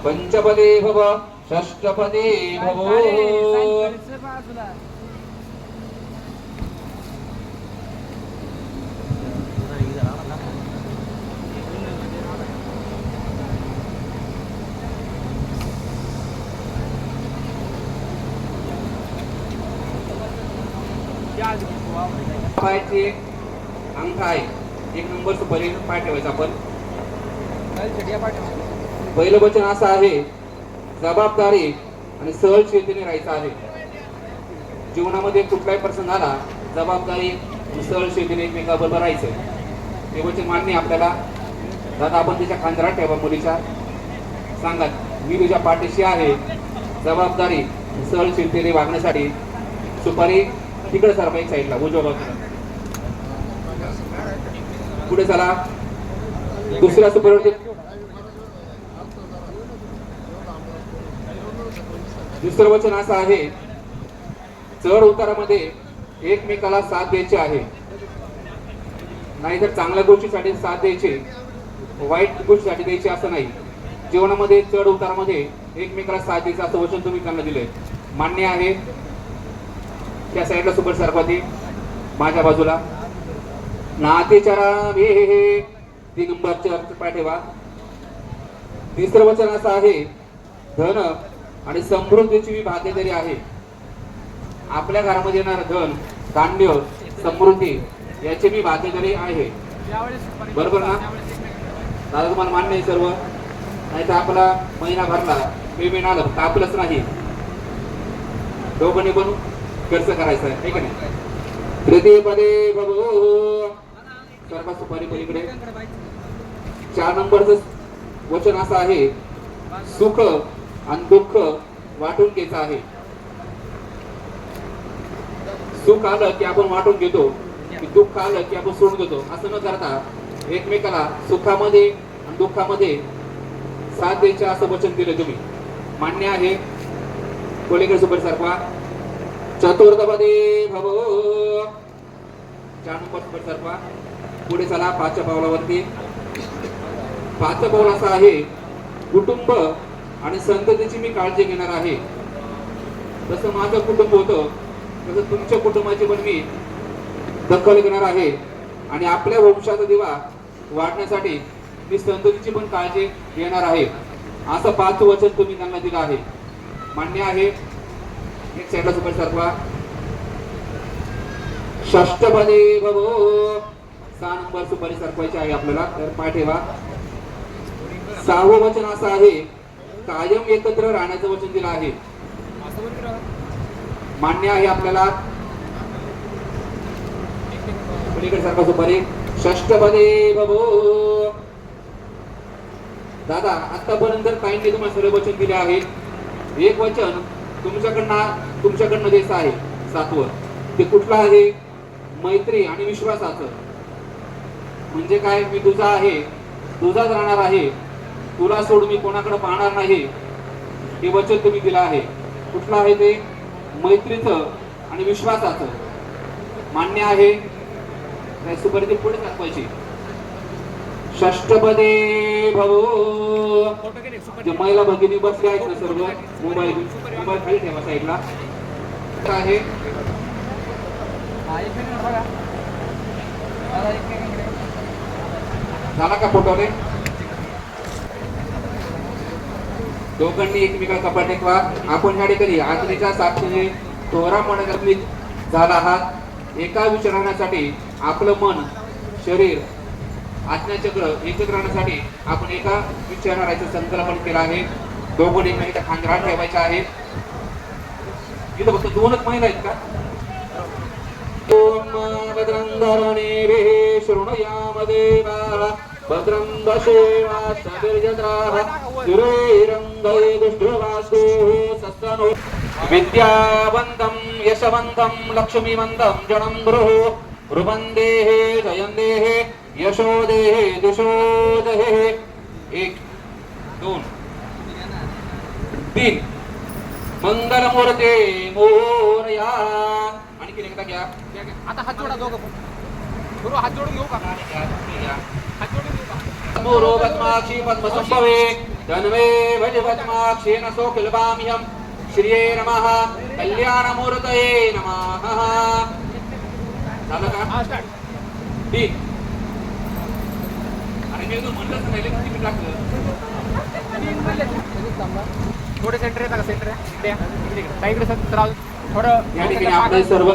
पंचपदे भव षष्ठपदे भव पायाची अंक आहे 1 नंबर सुपारी पाय ठेवायचा आपण. पहिलं वचन असं आहे जबाबदारी आणि सहनशीलतेने राहायचं आहे. जीवनामध्ये कुठलाही प्रसंग आला जबाबदारी आणि सहनशीलतेने एकमेकाबरोबर राहायचं ते वचन मान्य आपल्याला. दादा आपण तिच्या खांद्यावर ठेवा मुलीच्या सांगा मी तुझ्या पाठीशी आहे. जबाबदारी सहनशीलतेने वागण्यासाठी सुपारी तिकडे सारखा एक साईडला उजव्या बाजूला पुढे चला. दुसऱ्या सुपारीवरती दुसरं वचन असं आहे चढ उतारामध्ये एकमेकाला साथ द्यायची आहे. नाहीतर चांगल्या गोष्टीसाठी साथ द्यायची वाईट गोष्टीसाठी द्यायची असं नाही. जीवनामध्ये चढ उतारामध्ये एकमेकाला साथ द्यायचं असं वचन तुम्ही त्यांना दिलंय. मान्य आहे. त्या साईडला सुपर सरपती माझ्या बाजूला नातेचारा हे 3 नंबरच्या पाय ठेवा. तिसरं वचन असं आहे धन आणि समृद्धीची भागीदारी आहे. आपल्या घरामध्ये येणार धन धान्य समृद्धी याची मी भागीदारी आहे. बरोबर ना दादा तुम्हाला मान्य आहे सर्व. नाही तर आपला महिना भरला पेमेंट आलं तर आपलंच नाही दोघांनी पण खर्च करायचा आहे का नाही. तृतीय पदे बघू सर्व सुपारी पलीकडे 4 नंबरचं वचन असं आहे सुख आणि दुःख वाटून घ्यायचं आहे. सुख आलं की आपण वाटून घेतो की दुःख आलं की आपण सोडून देतो असं न करता एकमेकाला सुखामध्ये आणि दुःखामध्ये साथ द्यायचे असं वचन दिलं तुम्ही. मान्य आहे. कोलीकडे सुपर सरपा चतुर्थपदे भव 4 नंबर सुपर सरपा पुढे चला. 5व्या पावलावरती 5वं पाऊल असं आहे कुटुंब आणि संततीची मी काळजी घेणार आहे. जसं माझं कुटुंब होतं तसं तुमच्या कुटुंबाची पण मी दखल घेणार आहे आणि आपल्या वंशाचा दिवा वाढण्यासाठी मी संततीची पण काळजी घेणार आहे असं 5 वचन तुम्ही त्यांना दिलं आहे. मान्य आहे. एक साईडला सुपर सरपा षष्ठपदे भव 6 नंबर सुपारी सरपायची आहे आपल्याला तर पाय ठेवा. 6वं वचन असं आहे कायम एकत्र राहण्याचं वचन दिलं आहे. मान्य आहे आपल्याला. पलीकडे सारखा सुपारी षष्ठपदे भव. दादा आतापर्यंत काहींनी तुम्हाला सर्व वचन दिले आहे. एक वचन तुमच्याकडनं द्यायचं आहे 7वं. ते कुठलं आहे मैत्री आणि विश्वासाचं. म्हणजे काय मी तुझा आहे तुझाच राहणार आहे तुला सोडून मी कोणाकडे पाहणार नाही हे वचन तुम्ही दिलं आहे. कुठलं आहे ते मैत्रीचं आणि विश्वासाचं. मान्य आहे. सुपारी पुढे दाखवायची षष्ठपदे भव. जे महिला भगिनी बसले आहेत ना सर्व मोबाईल खाली ठेवा साईडला आहे. झाला का फोटोने दोघांनी एकमेका कपाट टेकवा. आपण या ठिकाणी आग्नेच्या साक्षीने तोरा मनगर्मित झाला आहात. एका विचारण्यासाठी आपलं मन शरीर आज्ञाचक्र एकत्र राहण्यासाठी आपण एका विचारायचं संकल्पन केलं आहे. दोघांनी एकमेकांच्या खांद्यावर ठेवायचे आहे. इथं फक्त 2च महिला आहेत का. ओम भद्रंधरणेभिः शृणुयाम देवा भद्रं पश्येमाक्षभिर्यजत्राः स्थिरैरङ्गैः दुष्टवास्तुः सत्सनो विद्यावन्तं यशवन्तं लक्ष्मीवन्तं जनं गुरुः रुबन्देः जयन्देः यशोदेः दिशोदेः 1 2 3 मंगलमूर्ते मोरया. आणखी एकदा घ्या. आता हात जोडा दोघं पण. गुरु हात जोडून घेऊ का? हात जोडून घेऊ का? मोरो पद्माक्षी पद्मसंभवे धन्वे ध्वजपद्माक्षेण सौखिलपाम्यहं श्रिये नमः कल्याणमूर्तये नमः. झालं का? हा स्टार्ट. ठीक. आणि मी अजून म्हणलंच नाही किती मिनिट लागलं. थोडे सेंटर येतात का? सेंटर आहे इकडे या. इकडे. ताई इकडे सर अजून थोडं या ठिकाणी आपले सर्व